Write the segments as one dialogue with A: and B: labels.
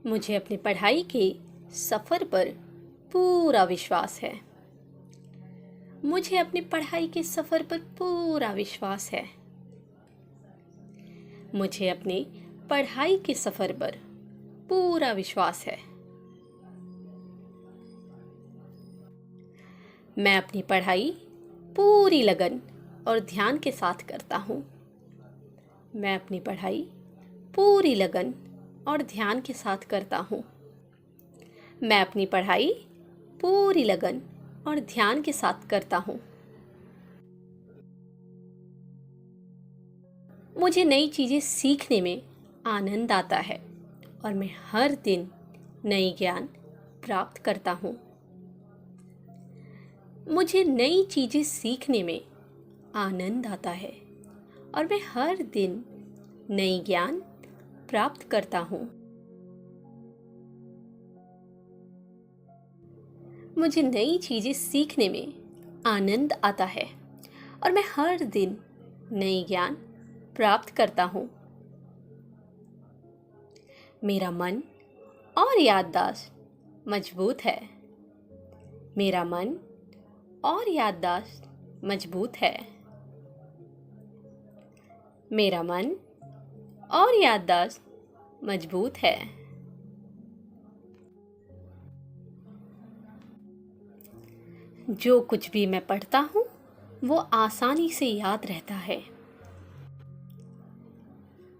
A: मुझे अपनी पढ़ाई के सफ़र पर पूरा विश्वास है। मुझे अपनी पढ़ाई के सफ़र पर पूरा विश्वास है। मुझे अपनी पढ़ाई के सफ़र पर पूरा विश्वास है। मैं अपनी पढ़ाई पूरी लगन और ध्यान के साथ करता हूँ। मैं अपनी पढ़ाई पूरी लगन और ध्यान के साथ करता हूँ। मैं अपनी पढ़ाई पूरी लगन और ध्यान के साथ करता हूँ। मुझे नई चीज़ें सीखने में आनंद आता है और मैं हर दिन नई ज्ञान प्राप्त करता हूँ। मुझे नई चीज़ें सीखने में आनंद आता है और मैं हर दिन नई ज्ञान प्राप्त करता हूँ। मुझे नई चीज़ें सीखने में आनंद आता है और मैं हर दिन नई ज्ञान प्राप्त करता हूँ। मेरा मन और याददाश्त मजबूत है। मेरा मन और याददाश्त मजबूत है। मेरा मन और याददाश्त मजबूत है। जो कुछ भी मैं पढ़ता हूँ वो आसानी से याद रहता है।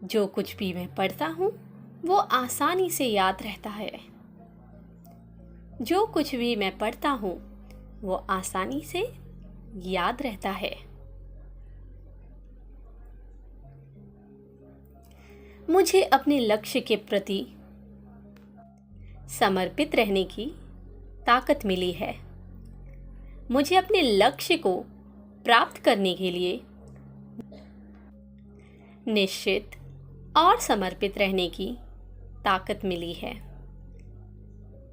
A: जो कुछ भी मैं पढ़ता हूँ वो आसानी से याद रहता है। जो कुछ भी मैं पढ़ता हूँ वो आसानी से याद रहता है। मुझे अपने लक्ष्य के प्रति समर्पित रहने की ताकत मिली है। मुझे अपने लक्ष्य को प्राप्त करने के लिए निश्चित और समर्पित रहने की ताकत मिली है।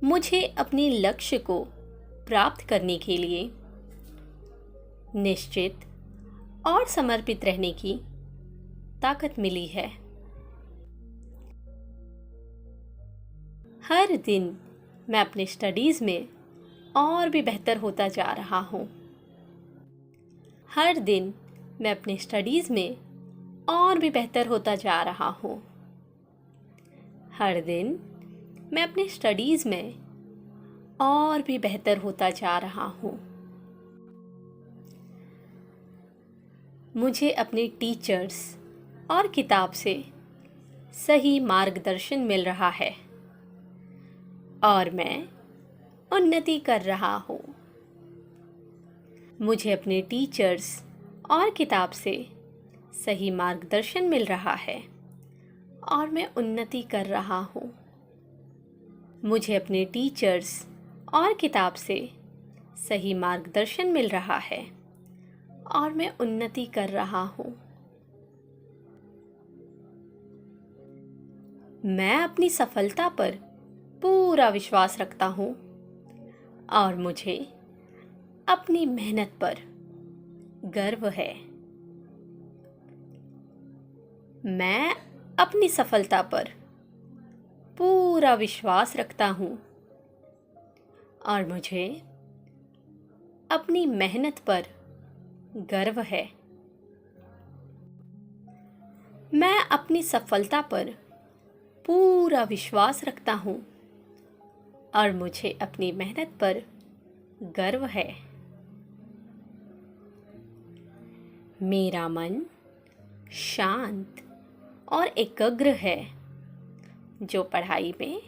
A: मुझे अपने लक्ष्य को प्राप्त करने के लिए निश्चित और समर्पित रहने की ताकत मिली है। हर दिन मैं अपने स्टडीज़ में और भी बेहतर होता जा रहा हूँ। हर दिन मैं अपने स्टडीज़ में और भी बेहतर होता जा रहा हूँ। हर दिन मैं अपने स्टडीज़ में और भी बेहतर होता जा रहा हूँ। मुझे अपने टीचर्स और किताब से सही मार्गदर्शन मिल रहा है और मैं उन्नति कर रहा हूँ। मुझे अपने टीचर्स और किताब से सही मार्गदर्शन मिल रहा है और मैं उन्नति कर रहा हूँ। मुझे अपने टीचर्स और किताब से सही मार्गदर्शन मिल रहा है और मैं उन्नति कर रहा हूँ। मैं अपनी सफलता पर पूरा विश्वास रखता हूँ और मुझे अपनी मेहनत पर गर्व है। मैं अपनी सफलता पर पूरा विश्वास रखता हूँ और मुझे अपनी मेहनत पर गर्व है। मैं अपनी सफलता पर पूरा विश्वास रखता हूँ और मुझे अपनी मेहनत पर गर्व है। मेरा मन शांत और एकाग्र है जो पढ़ाई में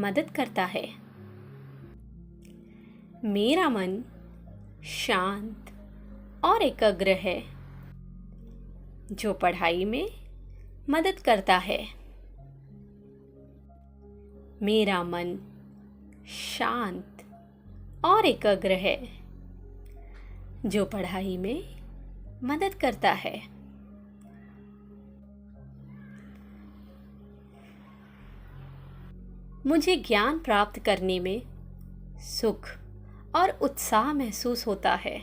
A: मदद करता है। मेरा मन शांत और एकाग्र है जो पढ़ाई में मदद करता है। मेरा मन शांत और एकाग्र है जो पढ़ाई में मदद करता है। मुझे ज्ञान प्राप्त करने में सुख और उत्साह महसूस होता है।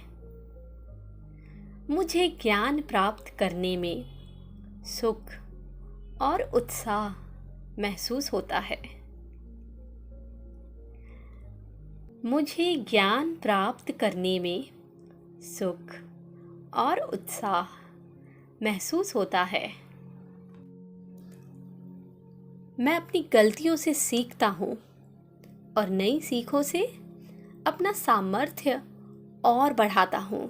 A: मुझे ज्ञान प्राप्त करने में सुख और उत्साह महसूस होता है। मुझे ज्ञान प्राप्त करने में सुख और उत्साह महसूस होता है। मैं अपनी गलतियों से सीखता हूँ और नई सीखों से अपना सामर्थ्य और बढ़ाता हूँ।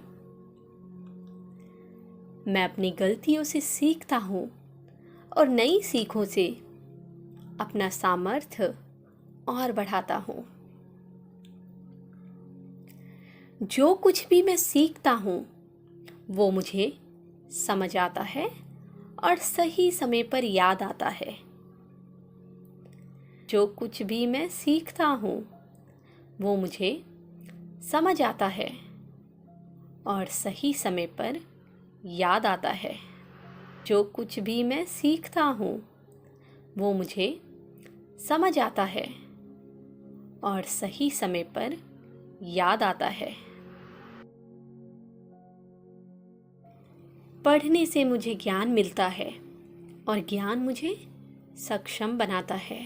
A: मैं अपनी गलतियों से सीखता हूँ और नई सीखों से अपना सामर्थ्य और बढ़ाता हूँ। जो कुछ भी मैं सीखता हूँ वो मुझे समझ आता है और सही समय पर याद आता है। जो कुछ भी मैं सीखता हूँ वो मुझे समझ आता है और सही समय पर याद आता है। जो कुछ भी मैं सीखता हूँ वो मुझे समझ आता है और सही समय पर याद आता है। पढ़ने से मुझे ज्ञान मिलता है और ज्ञान मुझे सक्षम बनाता है।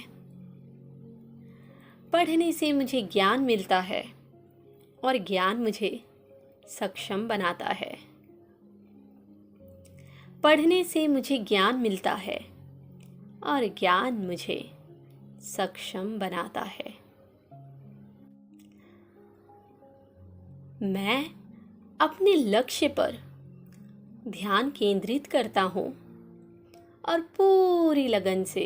A: पढ़ने से मुझे ज्ञान मिलता है और ज्ञान मुझे सक्षम बनाता है। पढ़ने से मुझे ज्ञान मिलता है और ज्ञान मुझे सक्षम बनाता है। मैं अपने लक्ष्य पर ध्यान केंद्रित करता हूँ और पूरी लगन से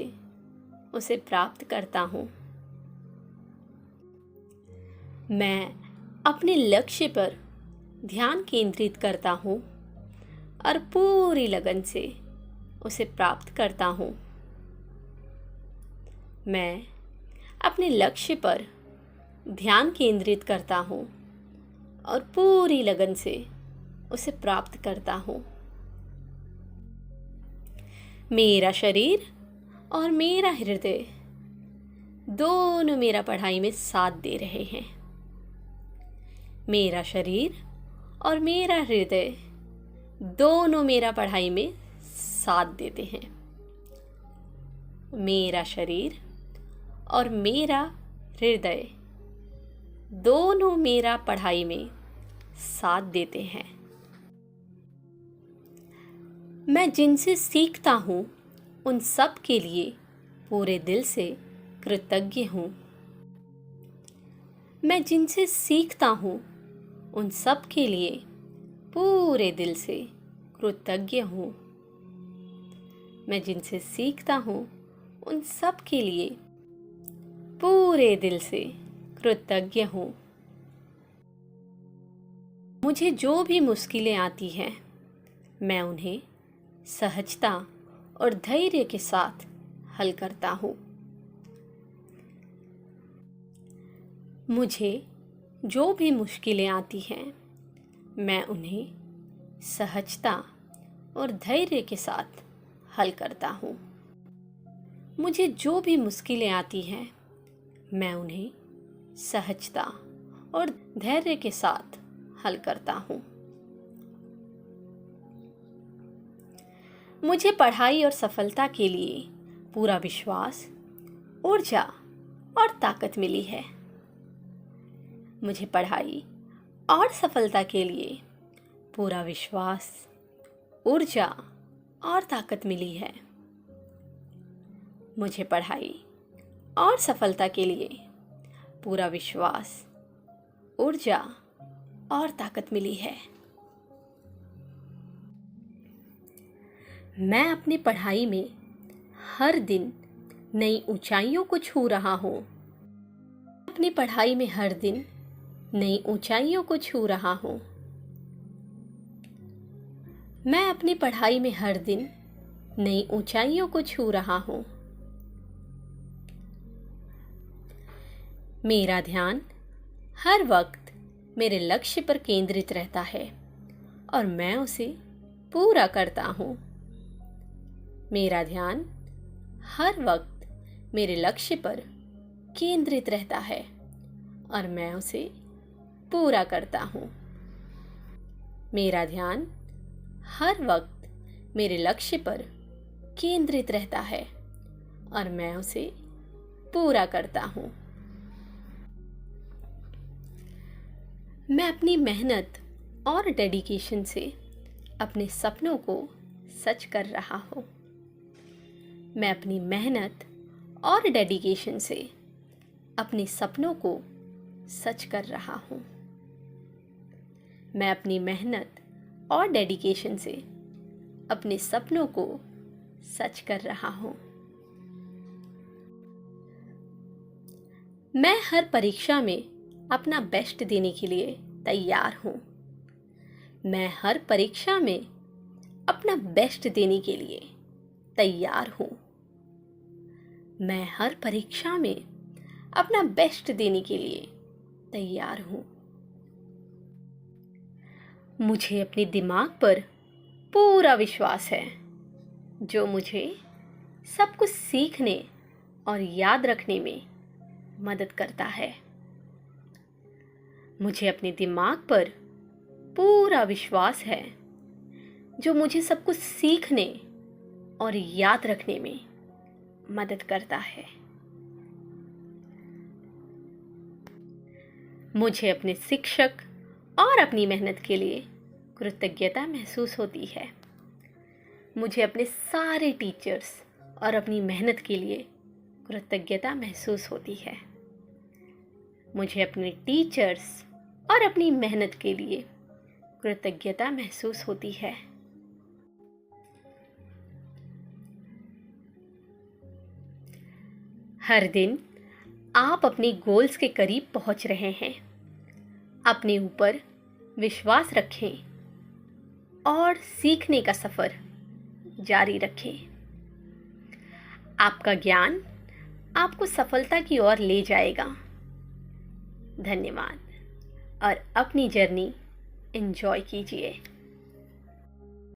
A: उसे प्राप्त करता हूँ। मैं अपने लक्ष्य पर ध्यान केंद्रित करता हूँ और पूरी लगन से उसे प्राप्त करता हूँ। मैं अपने लक्ष्य पर ध्यान केंद्रित करता हूँ और पूरी लगन से उसे प्राप्त करता हूँ। मेरा शरीर और मेरा हृदय दोनों मेरा पढ़ाई में साथ दे रहे हैं। मेरा शरीर और मेरा हृदय दोनों मेरा पढ़ाई में साथ देते हैं। मेरा शरीर और मेरा हृदय दोनों मेरा पढ़ाई में साथ देते हैं। मैं जिनसे सीखता हूँ उन सब के लिए पूरे दिल से कृतज्ञ हूँ। मैं जिनसे सीखता हूँ उन सब के लिए पूरे दिल से कृतज्ञ हूँ। मैं जिनसे सीखता हूँ उन सब के लिए पूरे दिल से कृतज्ञ हूँ। मुझे जो भी मुश्किलें आती हैं मैं उन्हें सहजता और धैर्य के साथ हल करता हूँ। मुझे जो भी मुश्किलें आती हैं मैं उन्हें सहजता और धैर्य के साथ हल करता हूँ। मुझे जो भी मुश्किलें आती हैं मैं उन्हें सहजता और धैर्य के साथ हल करता हूँ। मुझे पढ़ाई और सफलता के लिए पूरा विश्वास, ऊर्जा और ताकत मिली है। मुझे पढ़ाई और सफलता के लिए पूरा विश्वास, ऊर्जा और ताकत मिली है। मुझे पढ़ाई और सफलता के लिए पूरा विश्वास, ऊर्जा और ताकत मिली है। मैं अपनी पढ़ाई में हर दिन नई ऊंचाइयों को छू रहा हूँ। अपनी पढ़ाई में हर दिन नई ऊंचाइयों को छू रहा हूँ। मैं अपनी पढ़ाई में हर दिन नई ऊंचाइयों को छू रहा हूँ। मेरा ध्यान हर वक्त मेरे लक्ष्य पर केंद्रित रहता है और मैं उसे पूरा करता हूँ। मेरा ध्यान हर वक्त मेरे लक्ष्य पर केंद्रित रहता है और मैं उसे पूरा करता हूँ। मेरा ध्यान हर वक्त मेरे लक्ष्य पर केंद्रित रहता है और मैं उसे पूरा करता हूँ। मैं अपनी मेहनत और डेडिकेशन से अपने सपनों को सच कर रहा हूँ। मैं अपनी मेहनत और डेडिकेशन से अपने सपनों को सच कर रहा हूँ। मैं अपनी मेहनत और डेडिकेशन से अपने सपनों को सच कर रहा हूँ। मैं हर परीक्षा में अपना बेस्ट देने के लिए तैयार हूँ। मैं हर परीक्षा में अपना बेस्ट देने के लिए तैयार हूँ। मैं हर परीक्षा में अपना बेस्ट देने के लिए तैयार हूँ। मुझे अपने दिमाग पर पूरा विश्वास है, जो मुझे सब कुछ सीखने और याद रखने में मदद करता है। मुझे अपने दिमाग पर पूरा विश्वास है, जो मुझे सब कुछ सीखने और याद रखने में मदद करता है। मुझे अपने शिक्षक और अपनी मेहनत के लिए कृतज्ञता महसूस होती है। मुझे अपने सारे टीचर्स और अपनी मेहनत के लिए कृतज्ञता महसूस होती है। मुझे अपने टीचर्स और अपनी मेहनत के लिए कृतज्ञता महसूस होती है। हर दिन आप अपने गोल्स के करीब पहुंच रहे हैं। अपने ऊपर विश्वास रखें और सीखने का सफ़र जारी रखें। आपका ज्ञान आपको सफलता की ओर ले जाएगा। धन्यवाद और अपनी जर्नी एंजॉय कीजिए।